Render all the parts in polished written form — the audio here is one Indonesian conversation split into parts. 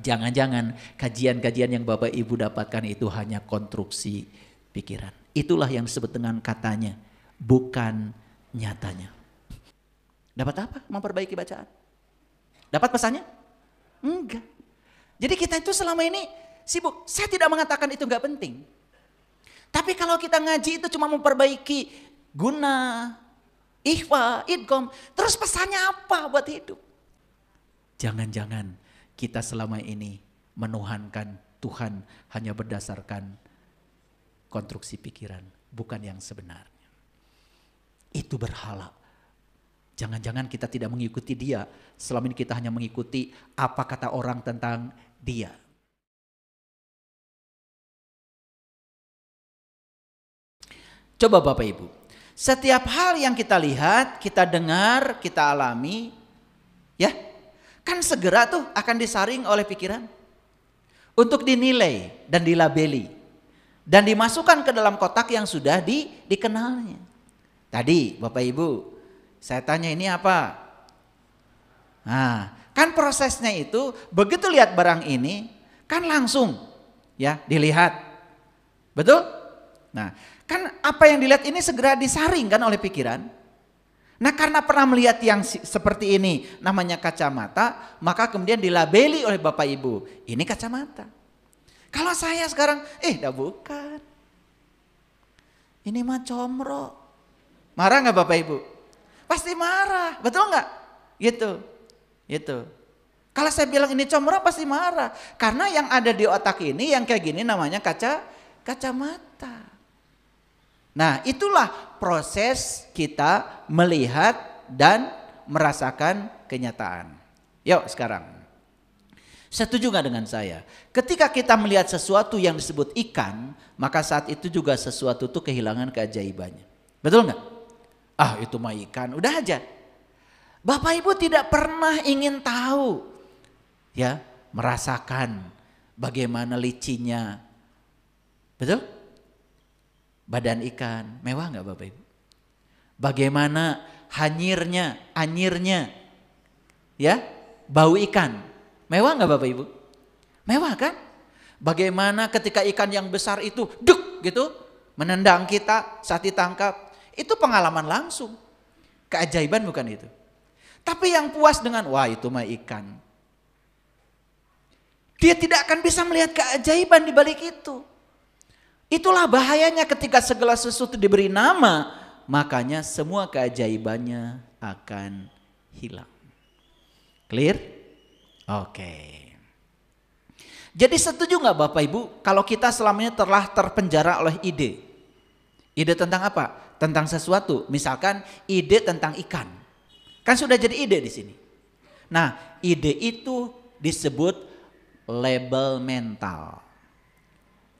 Jangan-jangan kajian-kajian yang Bapak Ibu dapatkan itu hanya konstruksi pikiran. Itulah yang disebut dengan katanya, bukan nyatanya. Dapat apa? Memperbaiki bacaan. Dapat pesannya? Enggak. Jadi kita itu selama ini sibuk. Saya tidak mengatakan itu enggak penting. Tapi kalau kita ngaji itu cuma memperbaiki guna, ikhfa, idgham, terus pesannya apa buat hidup? Jangan-jangan kita selama ini menuhankan Tuhan hanya berdasarkan konstruksi pikiran, bukan yang sebenarnya. Itu berhala. Jangan-jangan kita tidak mengikuti dia, selama ini kita hanya mengikuti apa kata orang tentang dia. Coba Bapak Ibu, setiap hal yang kita lihat, kita dengar, kita alami, ya, kan segera tuh akan disaring oleh pikiran untuk dinilai dan dilabeli dan dimasukkan ke dalam kotak yang sudah dikenalnya. Tadi Bapak Ibu, saya tanya ini apa? Nah, kan prosesnya itu begitu lihat barang ini kan langsung ya dilihat. Betul? Nah, kan apa yang dilihat ini segera disaring kan oleh pikiran. Nah, karena pernah melihat yang seperti ini namanya kacamata, maka kemudian dilabeli oleh Bapak Ibu, ini kacamata. Kalau saya sekarang, dah bukan. Ini mah comro. Marah nggak Bapak Ibu? Pasti marah, betul nggak? Gitu. Kalau saya bilang ini comro pasti marah, karena yang ada di otak ini yang kayak gini namanya kacamata. Nah, itulah proses kita melihat dan merasakan kenyataan. Yuk sekarang, setuju gak dengan saya? Ketika kita melihat sesuatu yang disebut ikan, maka saat itu juga sesuatu itu kehilangan keajaibannya. Betul gak? Itu mah ikan, udah aja. Bapak Ibu tidak pernah ingin tahu, ya, merasakan bagaimana licinnya. Betul? Badan ikan, mewah gak Bapak Ibu? Bagaimana anyirnya, ya, bau ikan, mewah gak Bapak Ibu? Mewah kan? Bagaimana ketika ikan yang besar itu, duk gitu, menendang kita saat ditangkap, itu pengalaman langsung, keajaiban bukan itu? Tapi yang puas dengan, wah itu mah ikan, dia tidak akan bisa melihat keajaiban di balik itu. Itulah bahayanya ketika segala sesuatu diberi nama, makanya semua keajaibannya akan hilang. Clear? Oke. Jadi setuju gak Bapak Ibu kalau kita selama ini telah terpenjara oleh ide? Ide tentang apa? Tentang sesuatu, misalkan ide tentang ikan. Kan sudah jadi ide di sini. Nah, ide itu disebut label mental.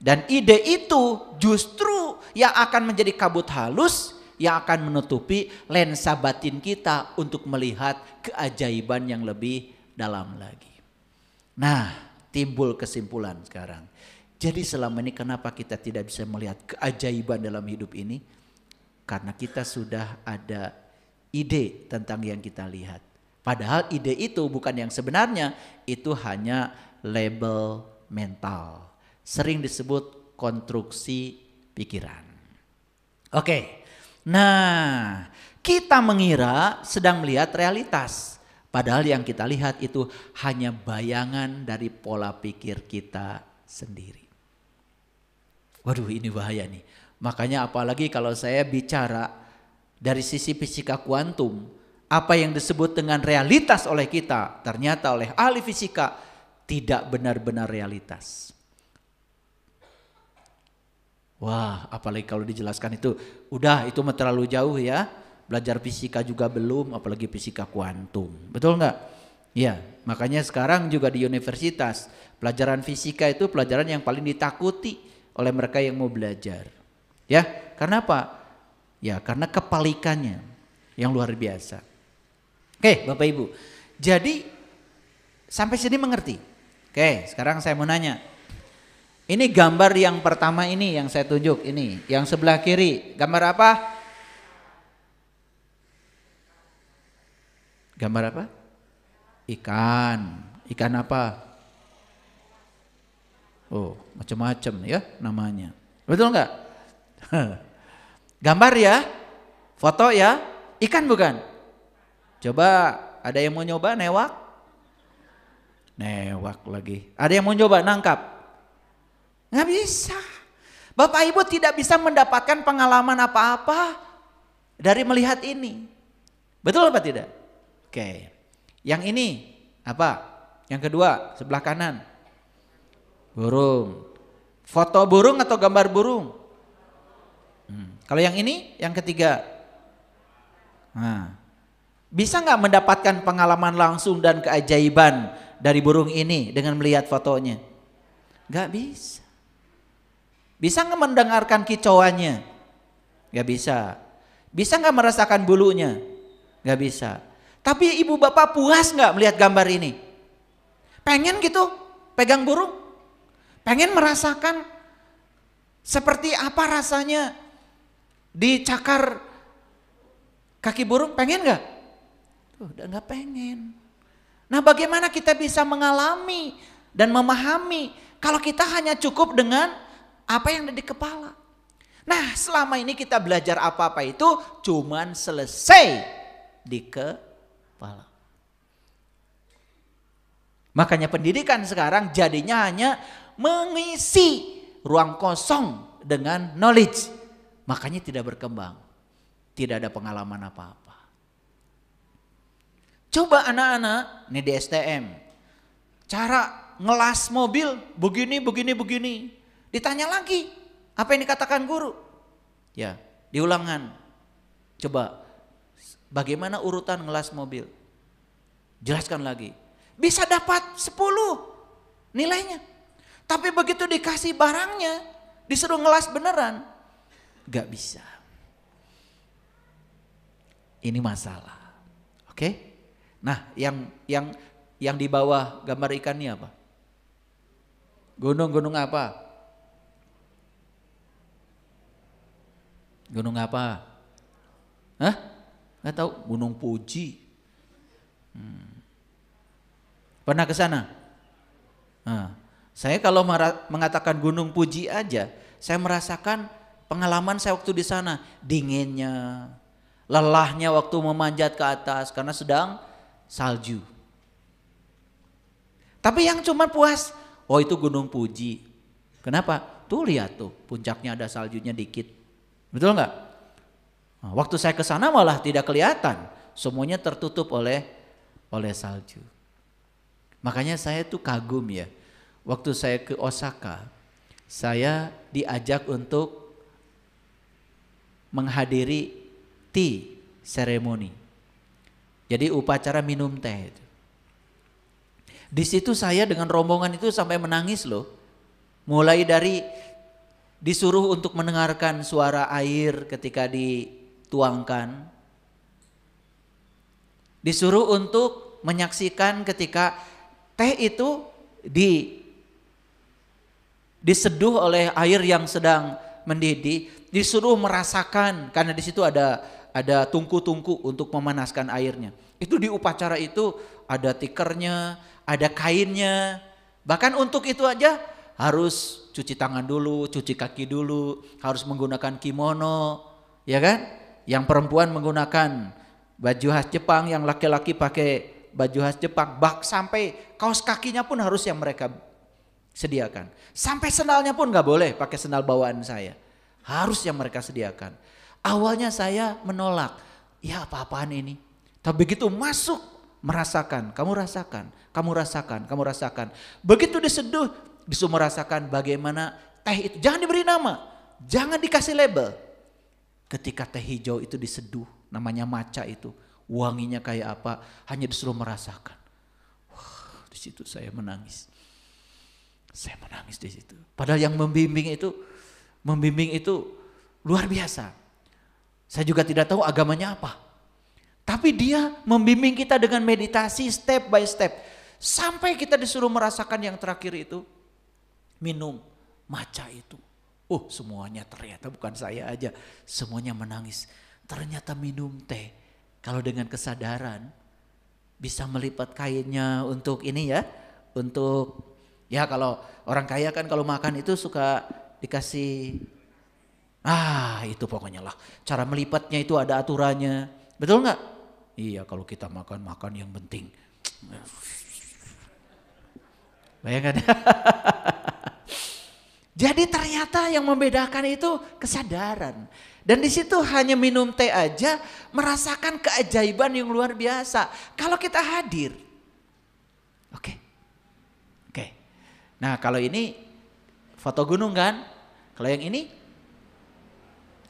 Dan ide itu justru yang akan menjadi kabut halus yang akan menutupi lensa batin kita untuk melihat keajaiban yang lebih dalam lagi. Nah, timbul kesimpulan sekarang. Jadi selama ini kenapa kita tidak bisa melihat keajaiban dalam hidup ini? Karena kita sudah ada ide tentang yang kita lihat. Padahal ide itu bukan yang sebenarnya, itu hanya label mental. Sering disebut konstruksi pikiran. Oke, nah kita mengira sedang melihat realitas. Padahal yang kita lihat itu hanya bayangan dari pola pikir kita sendiri. Waduh, ini bahaya nih. Makanya apalagi kalau saya bicara dari sisi fisika kuantum, apa yang disebut dengan realitas oleh kita, ternyata oleh ahli fisika tidak benar-benar realitas. Wah, apalagi kalau dijelaskan itu, udah itu terlalu jauh ya. Belajar fisika juga belum, apalagi fisika kuantum. Betul nggak? Ya, makanya sekarang juga di universitas, pelajaran fisika itu pelajaran yang paling ditakuti oleh mereka yang mau belajar. Ya, karena apa? Ya, karena kepalikannya yang luar biasa. Oke, Bapak Ibu. Jadi sampai sini mengerti? Oke, sekarang saya mau nanya. Ini gambar yang pertama ini yang saya tunjuk ini, yang sebelah kiri. Gambar apa? Gambar apa? Ikan. Ikan apa? Oh, macam-macam ya namanya. Betul nggak? Gambar ya, foto ya, ikan bukan? Coba ada yang mau nyoba newak? Newak lagi. Ada yang mau nyoba nangkap? Nggak bisa. Bapak Ibu tidak bisa mendapatkan pengalaman apa-apa dari melihat ini. Betul apa tidak? Oke. Yang ini apa? Yang kedua sebelah kanan. Burung. Foto burung atau gambar burung? Kalau yang ini, yang ketiga. Nah, bisa nggak mendapatkan pengalaman langsung dan keajaiban dari burung ini dengan melihat fotonya? Nggak bisa. Bisa nggak mendengarkan kicauannya? Nggak bisa. Bisa nggak merasakan bulunya? Nggak bisa. Tapi ibu bapak puas nggak melihat gambar ini? Pengen gitu pegang burung? Pengen merasakan seperti apa rasanya dicakar kaki burung? Pengen nggak? Udah nggak pengen. Nah, bagaimana kita bisa mengalami dan memahami kalau kita hanya cukup dengan apa yang ada di kepala? Nah, selama ini kita belajar apa-apa itu cuman selesai di kepala. Makanya pendidikan sekarang jadinya hanya mengisi ruang kosong dengan knowledge. Makanya tidak berkembang. Tidak ada pengalaman apa-apa. Coba anak-anak, ini di STM. Cara ngelas mobil begini, begini. Ditanya lagi, apa yang dikatakan guru? Ya, diulangan. Coba, bagaimana urutan ngelas mobil? Jelaskan lagi. Bisa dapat 10 nilainya. Tapi begitu dikasih barangnya, disuruh ngelas beneran, gak bisa. Ini masalah. Oke? Nah, yang di bawah gambar ikan ini apa? Gunung apa? Gunung apa? Hah? Nggak tahu. Gunung Fuji. Pernah ke sana? Nah, saya kalau mengatakan Gunung Fuji aja, saya merasakan pengalaman saya waktu di sana, dinginnya, lelahnya waktu memanjat ke atas karena sedang salju. Tapi yang cuma puas, oh itu Gunung Fuji. Kenapa? Tuh lihat tuh, puncaknya ada saljunya dikit. Betul nggak? Nah, waktu saya ke sana malah tidak kelihatan, semuanya tertutup oleh salju. Makanya saya tuh kagum ya. Waktu saya ke Osaka, saya diajak untuk menghadiri tea ceremony. Jadi upacara minum teh itu. Di situ saya dengan rombongan itu sampai menangis loh. Mulai dari disuruh untuk mendengarkan suara air ketika dituangkan. Disuruh untuk menyaksikan ketika teh itu diseduh oleh air yang sedang mendidih. Disuruh merasakan karena di situ ada tungku-tungku untuk memanaskan airnya. Itu di upacara itu ada tikernya, ada kainnya. Bahkan untuk itu aja harus cuci tangan dulu, cuci kaki dulu, harus menggunakan kimono, ya kan? Yang perempuan menggunakan baju khas Jepang, yang laki-laki pakai baju khas Jepang, sampai kaos kakinya pun harus yang mereka sediakan. Sampai sendalnya pun nggak boleh pakai sendal bawaan saya, harus yang mereka sediakan. Awalnya saya menolak, ya apa-apaan ini. Tapi begitu masuk merasakan, kamu rasakan. Begitu diseduh, disuruh merasakan bagaimana teh itu. Jangan diberi nama, jangan dikasih label. Ketika teh hijau itu diseduh, namanya matcha itu, wanginya kayak apa, hanya disuruh merasakan. Wah, di situ saya menangis. Saya menangis di situ. Padahal yang membimbing itu luar biasa. Saya juga tidak tahu agamanya apa. Tapi dia membimbing kita dengan meditasi step by step. Sampai kita disuruh merasakan yang terakhir itu. Minum matcha itu. Semuanya ternyata bukan saya aja. Semuanya menangis. Ternyata minum teh. Kalau dengan kesadaran. Bisa melipat kainnya untuk ini ya. Untuk Ya kalau orang kaya kan kalau makan itu suka dikasih, itu pokoknya lah. Cara melipatnya itu ada aturannya. Betul nggak? Iya kalau kita makan yang penting. Bayangkan. Jadi ternyata yang membedakan itu kesadaran. Dan di situ hanya minum teh aja merasakan keajaiban yang luar biasa. Kalau kita hadir. Oke. Nah kalau ini foto gunung kan. Kalau yang ini,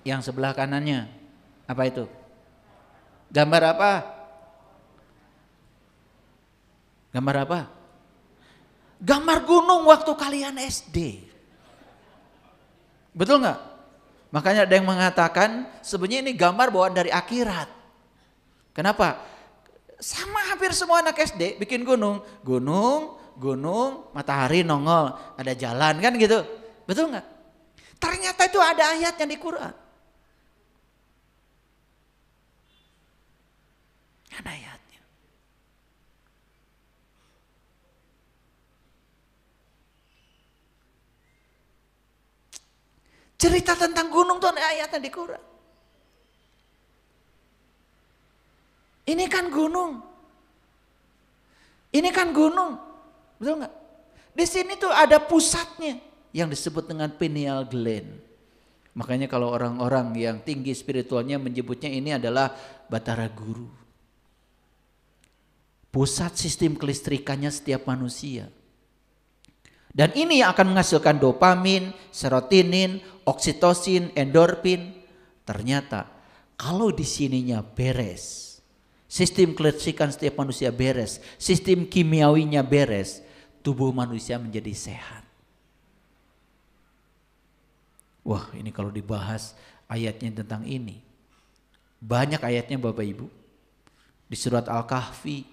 yang sebelah kanannya, apa itu? Gambar apa? Gambar apa? Gambar gunung waktu kalian SD. Betul nggak? Makanya ada yang mengatakan sebenarnya ini gambar bawaan dari akhirat. Kenapa? Sama hampir semua anak SD bikin gunung, matahari nongol, ada jalan kan gitu. Betul nggak? Ternyata itu ada ayatnya di Quran. Ada ayatnya. Cerita tentang gunung itu ada ayatnya di Quran. Ini kan gunung. Betul nggak? Di sini tuh ada pusatnya yang disebut dengan pineal gland. Makanya kalau orang-orang yang tinggi spiritualnya menyebutnya ini adalah batara guru. Pusat sistem kelistrikannya setiap manusia. Dan ini yang akan menghasilkan dopamin, serotonin, oksitosin, endorfin. Ternyata kalau di sininya beres, sistem kelistrikan setiap manusia beres, sistem kimiawinya beres, tubuh manusia menjadi sehat. Wah, ini kalau dibahas ayatnya tentang ini. Banyak ayatnya Bapak Ibu. Di surat Al-Kahfi,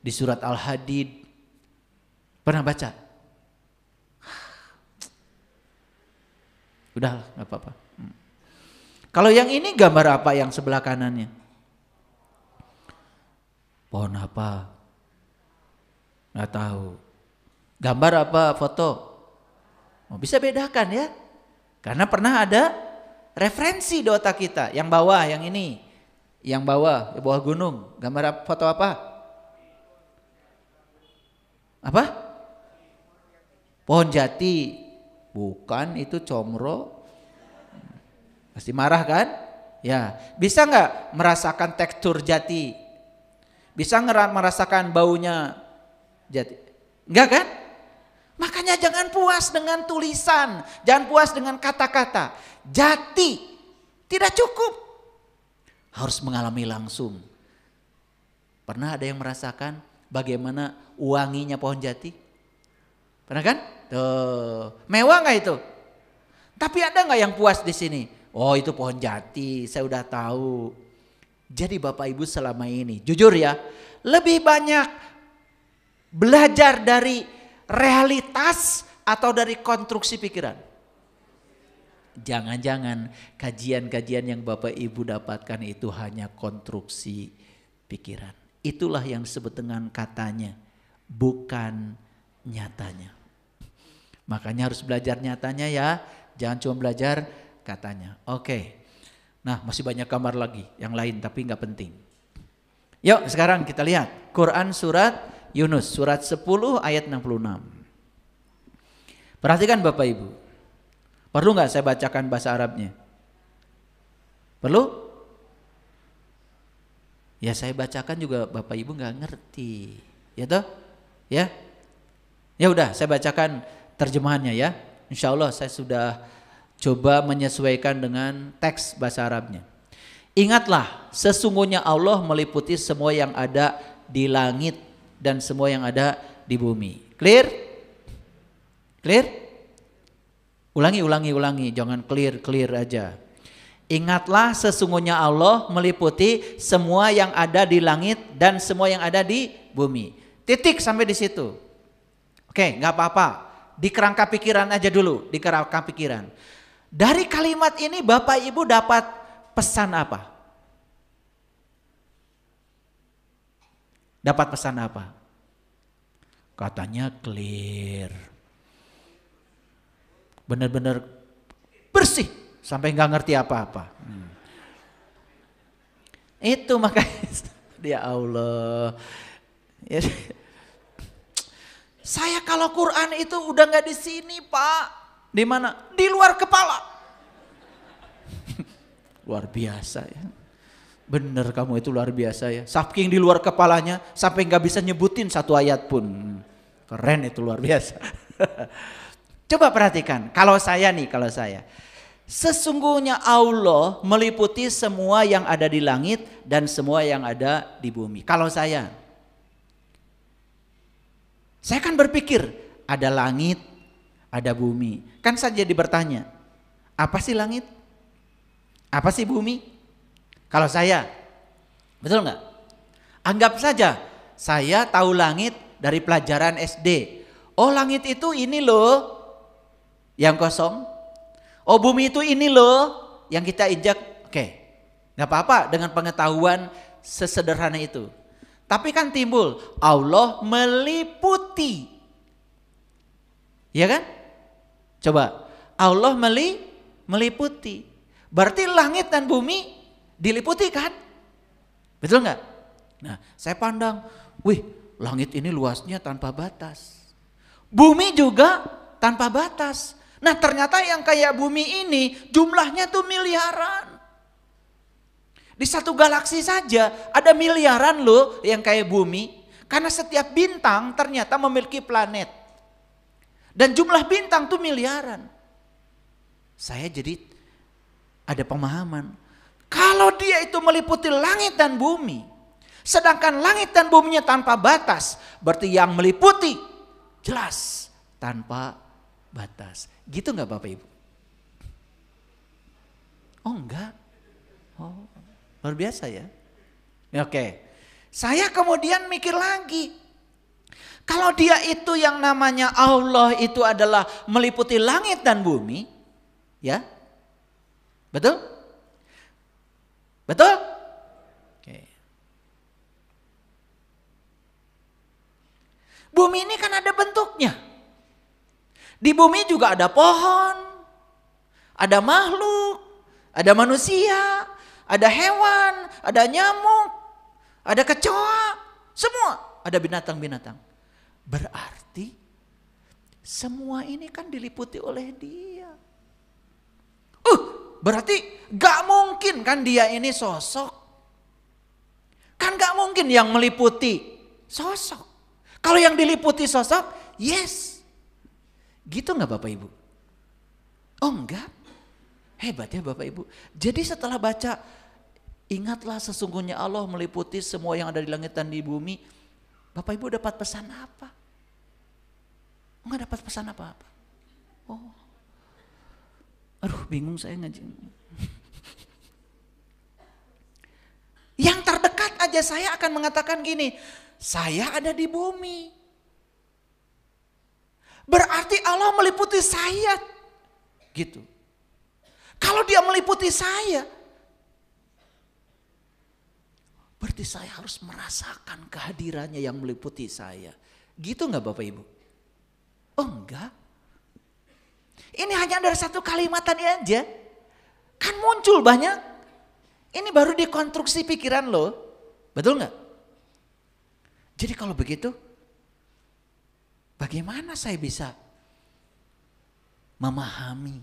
di surat Al-Hadid. Pernah baca? Udah, gak apa-apa. Kalau yang ini gambar apa yang sebelah kanannya? Pohon apa? Gak tahu. Gambar apa foto? Bisa bedakan ya. Karena pernah ada referensi di otak kita. Yang bawah, yang ini. Yang bawah, di bawah gunung. Gambar foto apa? Apa? Pohon jati. Bukan, itu comro. Pasti marah kan? Ya, bisa nggak merasakan tekstur jati? Bisa merasakan baunya jati? Enggak kan? Makanya jangan puas dengan tulisan, jangan puas dengan kata-kata. Jati tidak cukup. Harus mengalami langsung. Pernah ada yang merasakan bagaimana wanginya pohon jati? Pernah kan? Tuh, mewah nggak itu? Tapi ada nggak yang puas di sini? Oh itu pohon jati, saya udah tahu. Jadi Bapak Ibu selama ini, jujur ya, lebih banyak belajar dari realitas atau dari konstruksi pikiran. Jangan-jangan kajian-kajian yang Bapak Ibu dapatkan itu hanya konstruksi pikiran. Itulah yang disebut dengan katanya, bukan nyatanya. Makanya harus belajar nyatanya ya, jangan cuma belajar katanya. Oke. Nah, masih banyak gambar lagi yang lain tapi nggak penting. Yuk sekarang kita lihat Quran surat Yunus surat 10 ayat 66. Perhatikan Bapak Ibu. Perlu nggak saya bacakan bahasa Arabnya? Perlu? Ya saya bacakan juga Bapak Ibu nggak ngerti, ya toh? Ya, ya udah saya bacakan terjemahannya ya. Insya Allah saya sudah coba menyesuaikan dengan teks bahasa Arabnya. Ingatlah, sesungguhnya Allah meliputi semua yang ada di langit dan semua yang ada di bumi. Clear? Clear? Ulangi, jangan clear aja. Ingatlah, sesungguhnya Allah meliputi semua yang ada di langit dan semua yang ada di bumi. Titik sampai di situ. Oke, nggak apa-apa. Di kerangka pikiran aja dulu, di kerangka pikiran. Dari kalimat ini Bapak Ibu dapat pesan apa? Dapat pesan apa? Katanya clear. Benar-benar bersih sampai nggak ngerti apa-apa. Itu makanya ya Allah. Ya. Saya kalau Quran itu udah nggak di sini Pak. Di mana? Di luar kepala. Luar biasa ya. Bener kamu itu luar biasa ya. Saking di luar kepalanya sampai nggak bisa nyebutin satu ayat pun. Keren itu luar biasa. Coba perhatikan. Kalau saya. Sesungguhnya Allah meliputi semua yang ada di langit dan semua yang ada di bumi. Kalau saya kan berpikir ada langit, ada bumi. Kan saya jadi bertanya, apa sih langit? Apa sih bumi? Kalau saya, betul nggak? Anggap saja saya tahu langit dari pelajaran SD. Oh langit itu ini loh yang kosong. Oh bumi itu ini loh yang kita injak. Oke, gak apa-apa dengan pengetahuan sesederhana itu. Tapi kan timbul Allah meliputi. Ya kan? Coba Allah meliputi. Berarti langit dan bumi diliputi kan? Betul gak? Nah saya pandang, wih langit ini luasnya tanpa batas. Bumi juga tanpa batas. Nah ternyata yang kayak bumi ini jumlahnya tuh miliaran. Di satu galaksi saja ada miliaran loh yang kayak bumi. Karena setiap bintang ternyata memiliki planet. Dan jumlah bintang tuh miliaran. Saya jadi ada pemahaman. Kalau dia itu meliputi langit dan bumi. Sedangkan langit dan buminya tanpa batas. Berarti yang meliputi jelas tanpa batas. Gitu enggak Bapak Ibu? Oh enggak. Oh, luar biasa ya. Oke. Saya kemudian mikir lagi. Kalau dia itu yang namanya Allah itu adalah meliputi langit dan bumi, ya. Betul? Betul? Oke. Bumi ini kan ada bentuknya. Di bumi juga ada pohon, ada makhluk, ada manusia, ada hewan, ada nyamuk, ada kecoa, semua ada binatang-binatang. Berarti semua ini kan diliputi oleh dia. Berarti gak mungkin kan dia ini sosok. Kan gak mungkin yang meliputi sosok. Kalau yang diliputi sosok, yes. Gitu gak Bapak Ibu? Oh enggak. Hebat ya Bapak Ibu. Jadi setelah baca, ingatlah sesungguhnya Allah meliputi semua yang ada di langit dan di bumi. Bapak Ibu dapat pesan apa? Enggak dapat pesan apa-apa. Oh. Aduh bingung saya ngaji. Yang terdekat aja saya akan mengatakan gini. Saya ada di bumi. Berarti Allah meliputi saya. Gitu. Kalau dia meliputi saya, berarti saya harus merasakan kehadirannya yang meliputi saya. Gitu enggak Bapak Ibu? Oh enggak. Ini hanya dari satu kalimat tadi aja. Kan muncul banyak. Ini baru dikonstruksi pikiran lo. Betul enggak? Jadi kalau begitu, bagaimana saya bisa memahami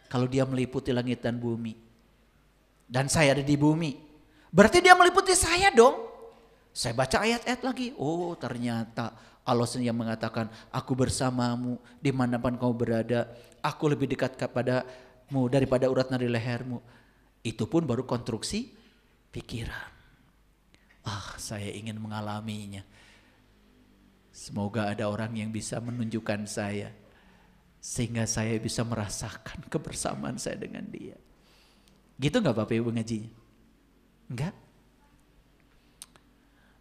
kalau dia meliputi langit dan bumi dan saya ada di bumi? Berarti dia meliputi saya dong. Saya baca ayat-ayat lagi. Oh ternyata Allah sendiri yang mengatakan, aku bersamamu dimanapun kau berada. Aku lebih dekat kepadamu daripada urat nadi lehermu. Itu pun baru konstruksi pikiran. Saya ingin mengalaminya. Semoga ada orang yang bisa menunjukkan saya. Sehingga saya bisa merasakan kebersamaan saya dengan dia. Gitu gak Bapak Ibu ngajinya? Enggak?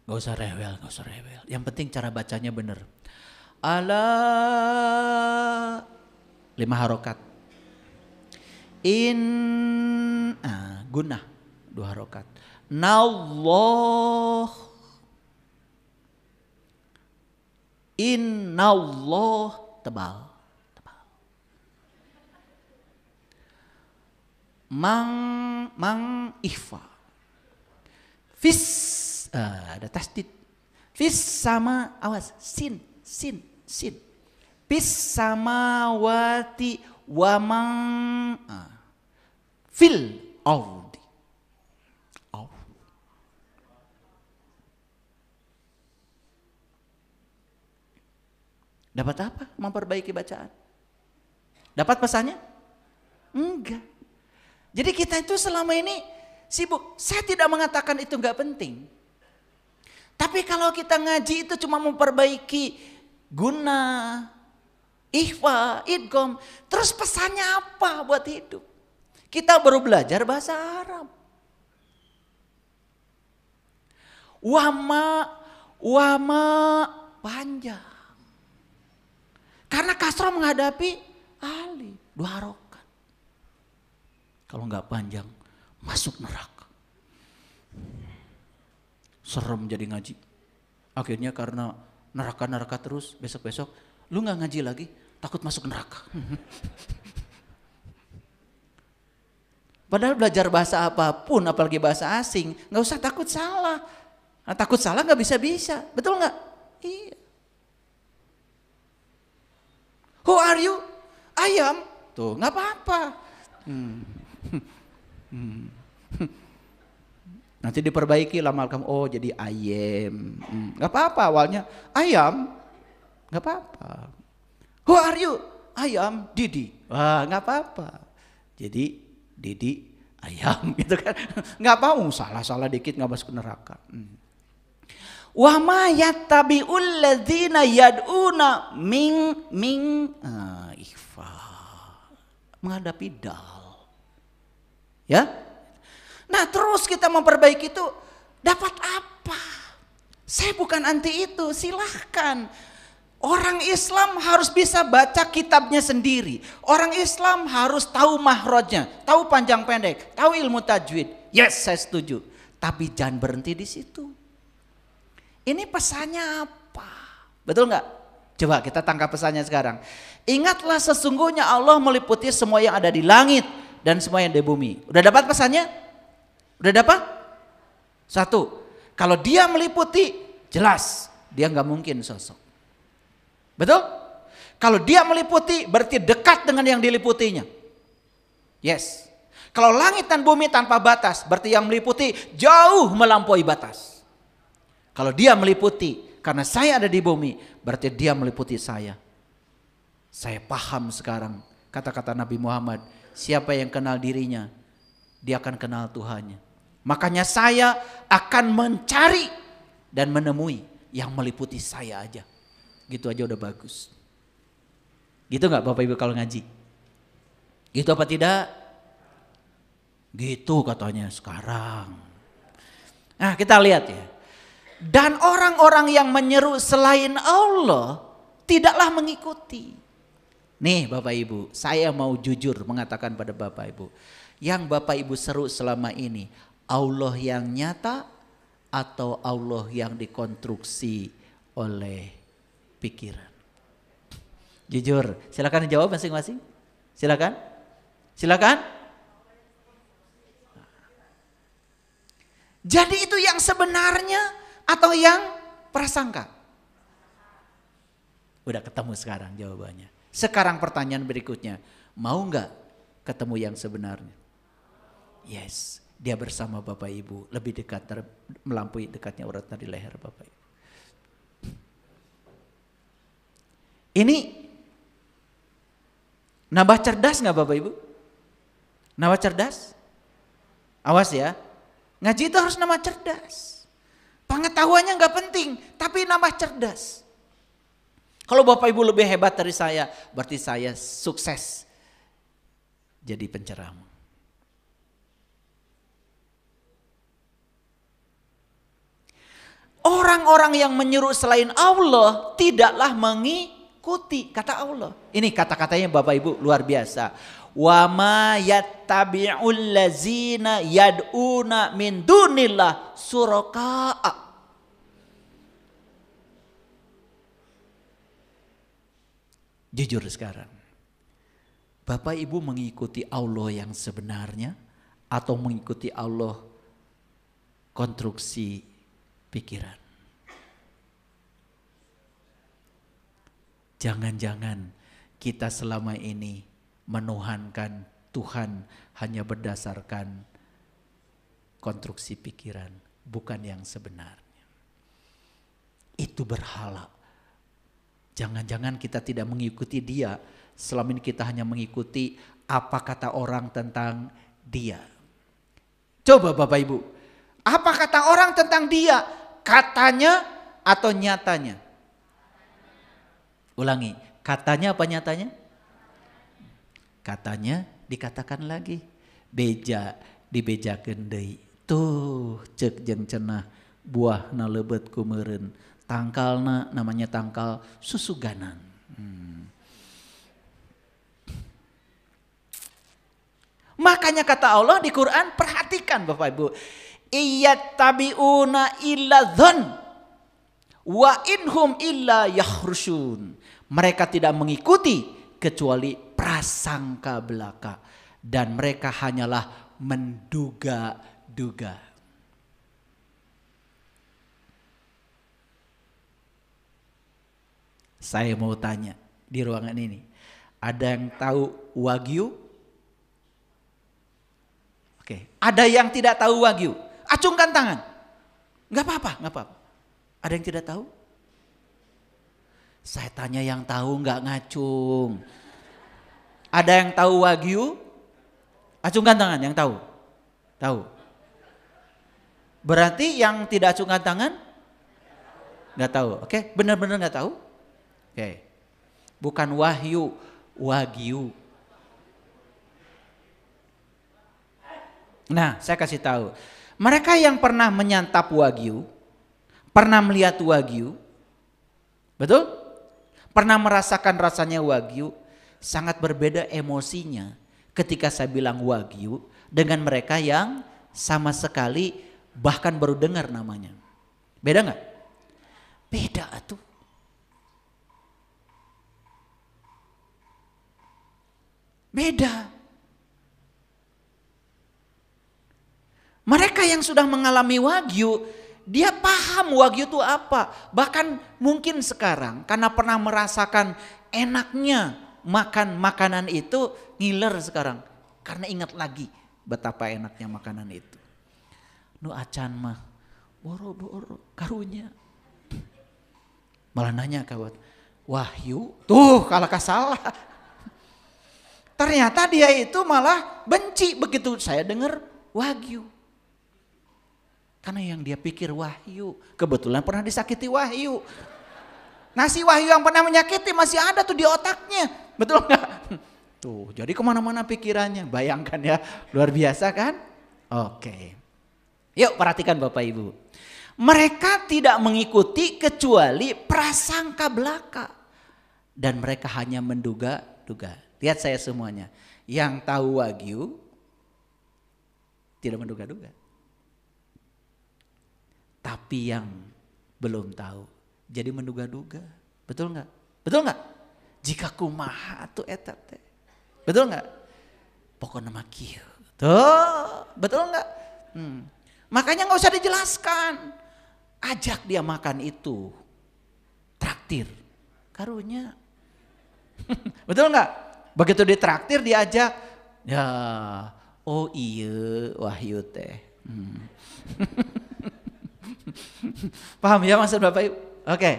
Gak usah rewel. Yang penting cara bacanya benar. Allah 5 harokat. Gunah 2 harokat. Nallah Innallah tebal. Mang ikhfa. Fis ada tasdid. Fis sama awas sin. Fis samawati wa mang fil ardi. Dapat apa? Memperbaiki bacaan. Dapat pesannya? Enggak. Jadi kita itu selama ini sibuk. Saya tidak mengatakan itu enggak penting. Tapi kalau kita ngaji itu cuma memperbaiki guna, ikhfa, idgham. Terus pesannya apa buat hidup? Kita baru belajar bahasa Arab. Wama panjang. Karena kasroh menghadapi alif, 2 harokat. Kalau nggak panjang, masuk neraka. Serem jadi ngaji. Akhirnya karena neraka terus, besok-besok lu nggak ngaji lagi, takut masuk neraka. Padahal belajar bahasa apapun, apalagi bahasa asing, nggak usah takut salah. Nah, takut salah nggak bisa, betul nggak? Iya. Who are you? Ayam. Tuh, nggak apa-apa. Nanti diperbaiki lama kamu. Oh, jadi ayam. Nggak apa-apa awalnya. Ayam. Nggak apa-apa. Who are you? Ayam. Didi. Wah, nggak apa-apa. Jadi Didi ayam gitu kan. Nggak apa-apa. Salah dikit nggak masuk neraka. Wa ma yattabi'ul ladzina yad'una ikhfa. Menghadapi dal. Ya? Nah, terus kita memperbaiki itu dapat apa? Saya bukan anti itu, silahkan. Orang Islam harus bisa baca kitabnya sendiri. Orang Islam harus tahu mahrojnya, tahu panjang pendek, tahu ilmu tajwid. Yes, saya setuju. Tapi jangan berhenti di situ. Ini pesannya apa? Betul nggak? Coba kita tangkap pesannya sekarang. Ingatlah sesungguhnya Allah meliputi semua yang ada di langit dan semua yang di bumi. Udah dapat pesannya? Udah dapat? 1. Kalau dia meliputi, jelas dia nggak mungkin sosok. Betul? Kalau dia meliputi, berarti dekat dengan yang diliputinya. Yes. Kalau langit dan bumi tanpa batas, berarti yang meliputi jauh melampaui batas. Kalau dia meliputi, karena saya ada di bumi, berarti dia meliputi saya. Saya paham sekarang kata-kata Nabi Muhammad, siapa yang kenal dirinya, dia akan kenal Tuhannya. Makanya saya akan mencari dan menemui yang meliputi saya aja. Gitu aja udah bagus. Gitu gak Bapak Ibu kalau ngaji? Gitu apa tidak? Gitu katanya sekarang. Nah, kita lihat ya. Dan orang-orang yang menyeru selain Allah tidaklah mengikuti. Nih Bapak Ibu, saya mau jujur mengatakan pada Bapak Ibu. Yang Bapak Ibu seru selama ini, Allah yang nyata atau Allah yang dikonstruksi oleh pikiran? Jujur, silakan dijawab masing-masing. Silakan. Jadi itu yang sebenarnya atau yang prasangka? Udah ketemu sekarang jawabannya. Sekarang pertanyaan berikutnya, mau nggak ketemu yang sebenarnya? Yes, dia bersama Bapak Ibu lebih dekat, melampaui dekatnya urat nadi leher Bapak Ibu. Ini nambah cerdas nggak Bapak Ibu? Nambah cerdas? Awas ya, ngaji itu harus nambah cerdas. Pengetahuannya nggak penting, tapi nambah cerdas. Kalau Bapak Ibu lebih hebat dari saya, berarti saya sukses jadi penceramah. Orang-orang yang menyeru selain Allah tidaklah mengikuti kata Allah. Ini kata-katanya Bapak Ibu luar biasa. Wa ma yattabi'ul ladzina yad'una min dunillah suraka'a. Jujur sekarang, Bapak Ibu mengikuti Allah yang sebenarnya atau mengikuti Allah konstruksi pikiran? Jangan-jangan kita selama ini menuhankan Tuhan hanya berdasarkan konstruksi pikiran, bukan yang sebenarnya. Itu berhala. Jangan-jangan kita tidak mengikuti dia, selama ini kita hanya mengikuti apa kata orang tentang dia. Coba Bapak Ibu, apa kata orang tentang dia? Katanya atau nyatanya? Ulangi, katanya apa nyatanya? Katanya dikatakan lagi. Beja dibejakeun deui. Tuh cek jeung cenah buahna leubet ku meureun. Tangkalna namanya tangkal susuganan. Makanya kata Allah di Quran, perhatikan Bapak Ibu. Iyattabi'una illa dzan wa inhum illa yakhrusun. Mereka tidak mengikuti kecuali prasangka belaka dan mereka hanyalah menduga-duga. Saya mau tanya di ruangan ini, ada yang tahu Wagyu? Oke, ada yang tidak tahu Wagyu? Acungkan tangan. Enggak apa-apa, enggak apa-apa. Ada yang tidak tahu? Saya tanya yang tahu enggak ngacung. Ada yang tahu Wagyu? Acungkan tangan yang tahu. Tahu. Berarti yang tidak acungkan tangan? Enggak tahu. Oke, benar-benar enggak tahu? Oke. Bukan Wahyu, Wagyu. Nah, saya kasih tahu. Mereka yang pernah menyantap Wagyu, pernah melihat Wagyu, betul? Pernah merasakan rasanya Wagyu, sangat berbeda emosinya ketika saya bilang Wagyu dengan mereka yang sama sekali bahkan baru dengar namanya. Beda nggak? Beda tuh. Beda. Mereka yang sudah mengalami Wagyu, dia paham Wagyu itu apa. Bahkan mungkin sekarang karena pernah merasakan enaknya makan makanan itu, ngiler sekarang. Karena ingat lagi betapa enaknya makanan itu. Nu acan mah, boro-boro karunya. Malah nanya kawan, Wahyu, tuh kalau salah. Ternyata dia itu malah benci begitu saya dengar Wagyu. Karena yang dia pikir Wahyu, kebetulan pernah disakiti Wahyu. Nasi Wahyu yang pernah menyakiti masih ada tuh di otaknya, betul nggak? Tuh, jadi kemana-mana pikirannya, bayangkan ya, luar biasa kan? Oke, yuk perhatikan Bapak Ibu. Mereka tidak mengikuti kecuali prasangka belaka. Dan mereka hanya menduga-duga. Lihat saya semuanya, yang tahu Wagyu tidak menduga-duga. Tapi yang belum tahu jadi menduga-duga. Betul nggak? Betul nggak? Jika kumaha tuh eta teh. Betul nggak? Pokoknya mah kieu. Tuh, betul nggak? Makanya nggak usah dijelaskan. Ajak dia makan itu. Traktir. Karunya. Betul nggak? Begitu ditraktir diajak. Ya, oh iya Wahyu teh. Paham ya maksud Bapak Ibu? Oke.